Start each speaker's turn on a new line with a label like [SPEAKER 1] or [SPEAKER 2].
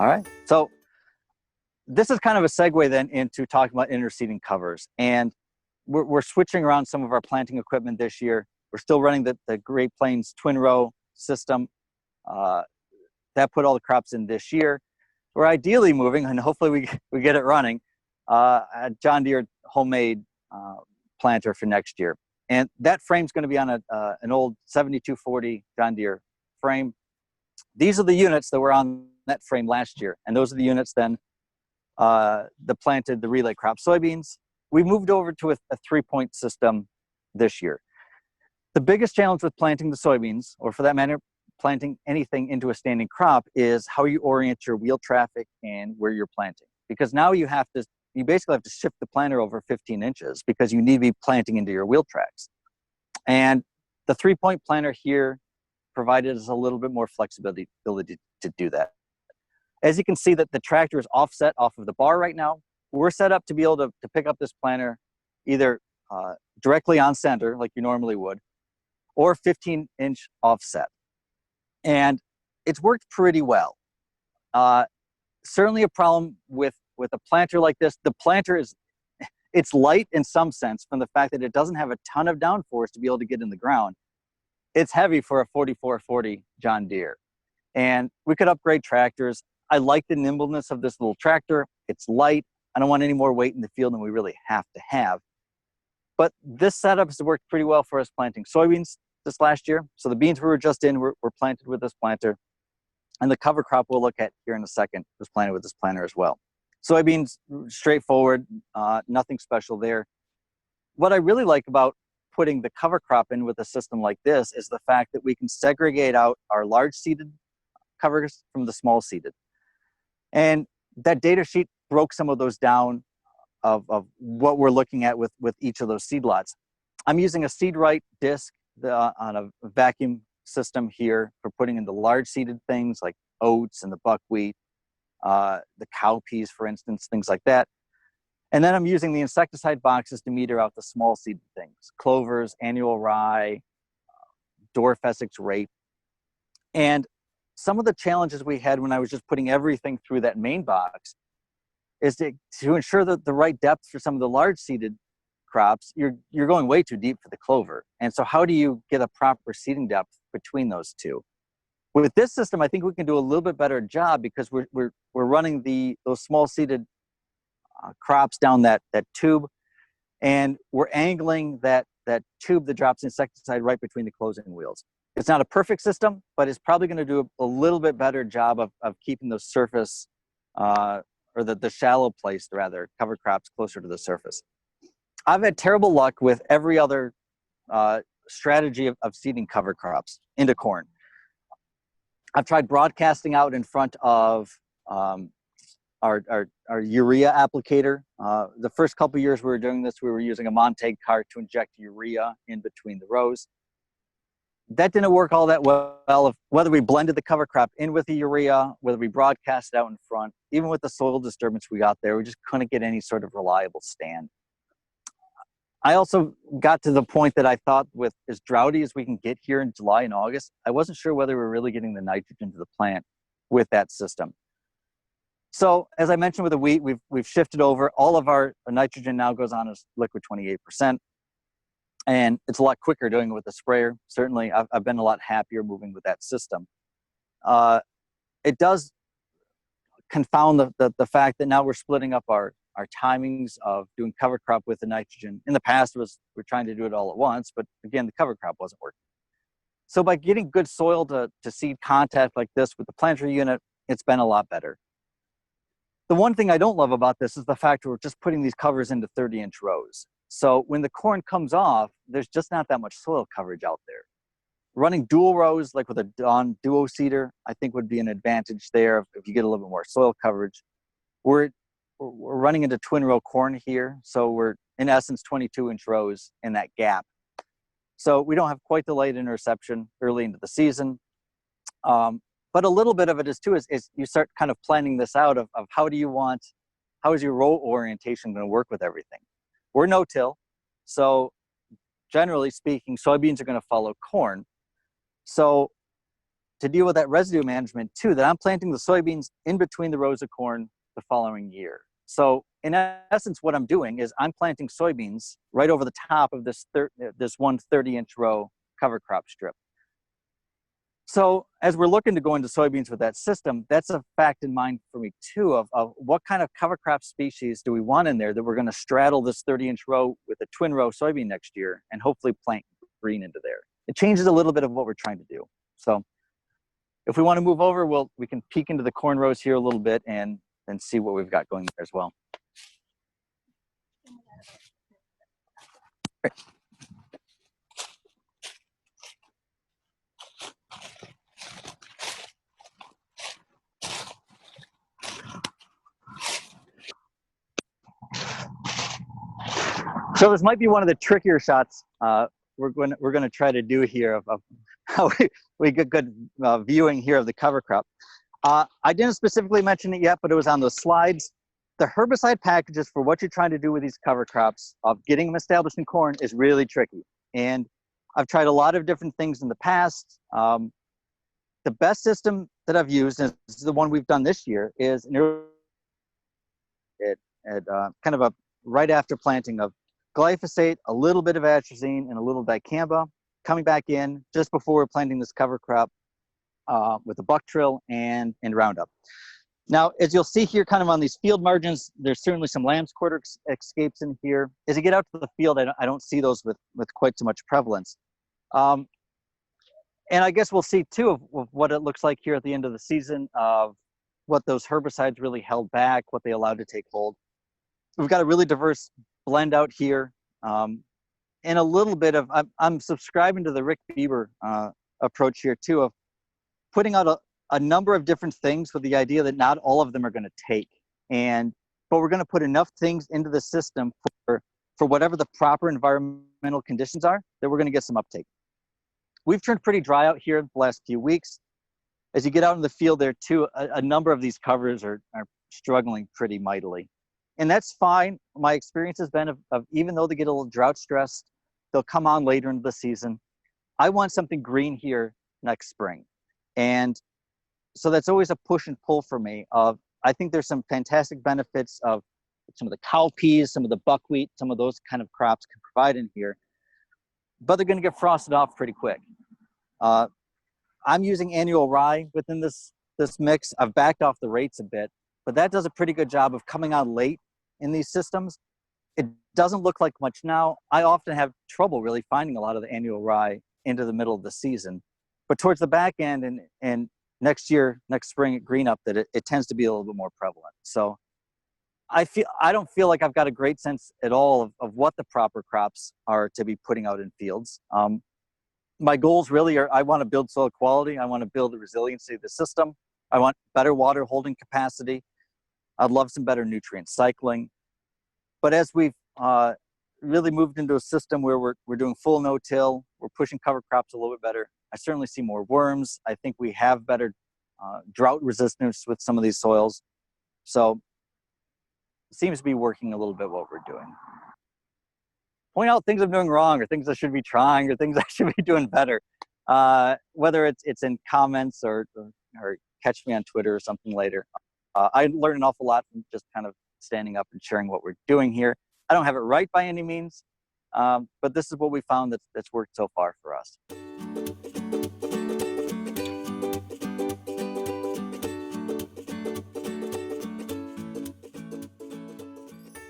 [SPEAKER 1] All right. So this is kind of a segue then into talking about interseeding covers. And we're switching around some of our planting equipment this year. We're still running the Great Plains twin row system. That put all the crops in this year. We're ideally moving, and hopefully we get it running, a John Deere homemade planter for next year. And that frame's going to be on an old 7240 John Deere frame. These are the units that were on that frame last year, and those are the units then that planted the relay crop soybeans. We moved over to a 3-point system this year. The biggest challenge with planting the soybeans, or for that matter, planting anything into a standing crop, is how you orient your wheel traffic and where you're planting. Because now you basically have to shift the planter over 15 inches because you need to be planting into your wheel tracks. And the 3-point planter here provided us a little bit more flexibility to do that. As you can see, that the tractor is offset off of the bar right now. We're set up to be able to pick up this planter either directly on center, like you normally would, or 15-inch offset. And it's worked pretty well. Certainly a problem with a planter like this. The planter it's light in some sense from the fact that it doesn't have a ton of downforce to be able to get in the ground. It's heavy for a 4440 John Deere. And we could upgrade tractors. I like the nimbleness of this little tractor. It's light. I don't want any more weight in the field than we really have to have. But this setup has worked pretty well for us planting soybeans this last year. So the beans we were just in were planted with this planter. And the cover crop we'll look at here in a second was planted with this planter as well. Soybeans, straightforward, nothing special there. What I really like about putting the cover crop in with a system like this is the fact that we can segregate out our large seeded covers from the small seeded. And that data sheet broke some of those down of what we're looking at with each of those seed lots. I'm using a seed right disc on a vacuum system here for putting in the large seeded things like oats and the buckwheat, the cowpeas, for instance, things like that. And then I'm using the insecticide boxes to meter out the small seeded things, clovers, annual rye, dwarf Essex rape. And some of the challenges we had when I was just putting everything through that main box is to ensure that the right depth for some of the large seeded crops, you're going way too deep for the clover. And so how do you get a proper seeding depth between those two? With this system, I think we can do a little bit better job because we're running those small seeded crops down that tube, and we're angling that tube that drops insecticide right between the closing wheels. It's not a perfect system, but it's probably going to do a little bit better job of keeping the surface or the shallow place, rather, cover crops closer to the surface. I've had terrible luck with every other strategy of seeding cover crops into corn. I've tried broadcasting out in front of our urea applicator. The first couple of years we were doing this, we were using a Montag cart to inject urea in between the rows. That didn't work all that well. Whether we blended the cover crop in with the urea, whether we broadcast it out in front, even with the soil disturbance we got there, we just couldn't get any sort of reliable stand. I also got to the point that I thought, with as droughty as we can get here in July and August, I wasn't sure whether we're really getting the nitrogen to the plant with that system. So as I mentioned with the wheat, we've shifted over. All of our nitrogen now goes on as liquid 28%. And it's a lot quicker doing it with the sprayer. Certainly, I've been a lot happier moving with that system. It does confound the fact that now we're splitting up our timings of doing cover crop with the nitrogen. In the past, we're trying to do it all at once, but again, the cover crop wasn't working. So by getting good soil to seed contact like this with the planter unit, it's been a lot better. The one thing I don't love about this is the fact we're just putting these covers into 30-inch rows. So when the corn comes off, there's just not that much soil coverage out there. Running dual rows, like with a Dawn Duo seeder, I think would be an advantage there if you get a little bit more soil coverage. We're running into twin row corn here, so we're in essence 22-inch rows in that gap. So we don't have quite the late interception early into the season. But a little bit of it is you start kind of planning this out of how is your row orientation going to work with everything? We're no-till, so generally speaking, soybeans are going to follow corn. So to deal with that residue management too, that I'm planting the soybeans in between the rows of corn the following year. So in essence, what I'm doing is I'm planting soybeans right over the top of this one 30-inch row cover crop strip. So as we're looking to go into soybeans with that system, that's a fact in mind for me too, of what kind of cover crop species do we want in there that we're going to straddle this 30-inch row with a twin row soybean next year and hopefully plant green into there. It changes a little bit of what we're trying to do. So if we want to move over, we can peek into the corn rows here a little bit and see what we've got going there as well. Great. So this might be one of the trickier shots we're going to try to do here of how we get good viewing here of the cover crop. I didn't specifically mention it yet, but it was on those slides. The herbicide packages for what you're trying to do with these cover crops of getting them established in corn is really tricky. And I've tried a lot of different things in the past. The best system that I've used, and this is the one we've done this year, is kind of a right after planting of glyphosate, a little bit of atrazine, and a little dicamba, coming back in just before we're planting this cover crop with a buck trill and Roundup. Now, as you'll see here kind of on these field margins, there's certainly some lamb's quarter escapes in here. As you get out to the field, I don't see those with quite so much prevalence. And I guess we'll see too of what it looks like here at the end of the season, of what those herbicides really held back, what they allowed to take hold. We've got a really diverse blend out here, and a little bit of, I'm subscribing to the Rick Bieber approach here too, of putting out a number of different things with the idea that not all of them are going to take, but we're going to put enough things into the system for whatever the proper environmental conditions are, that we're going to get some uptake. We've turned pretty dry out here the last few weeks. As you get out in the field there too, a number of these covers are struggling pretty mightily. And that's fine. My experience has been of even though they get a little drought stressed, they'll come on later into the season. I want something green here next spring. And so that's always a push and pull for me. I think there's some fantastic benefits of some of the cowpeas, some of the buckwheat, some of those kind of crops can provide in here, but they're going to get frosted off pretty quick. I'm using annual rye within this mix. I've backed off the rates a bit, but that does a pretty good job of coming on late in these systems. It doesn't look like much now. I often have trouble really finding a lot of the annual rye into the middle of the season, but towards the back end and next spring at green up, that it tends to be a little bit more prevalent. So I don't feel like I've got a great sense at all of what the proper crops are to be putting out in fields. My goals really are, I want to build soil quality. I want to build the resiliency of the system. I want better water holding capacity. I'd love some better nutrient cycling. But as we've really moved into a system where we're doing full no-till, we're pushing cover crops a little bit better. I certainly see more worms. I think we have better drought resistance with some of these soils. So it seems to be working a little bit what we're doing. Point out things I'm doing wrong, or things I should be trying, or things I should be doing better. Whether it's in comments or catch me on Twitter or something later. I learned an awful lot from just kind of standing up and sharing what we're doing here. I don't have it right by any means, but this is what we found that's worked so far for us.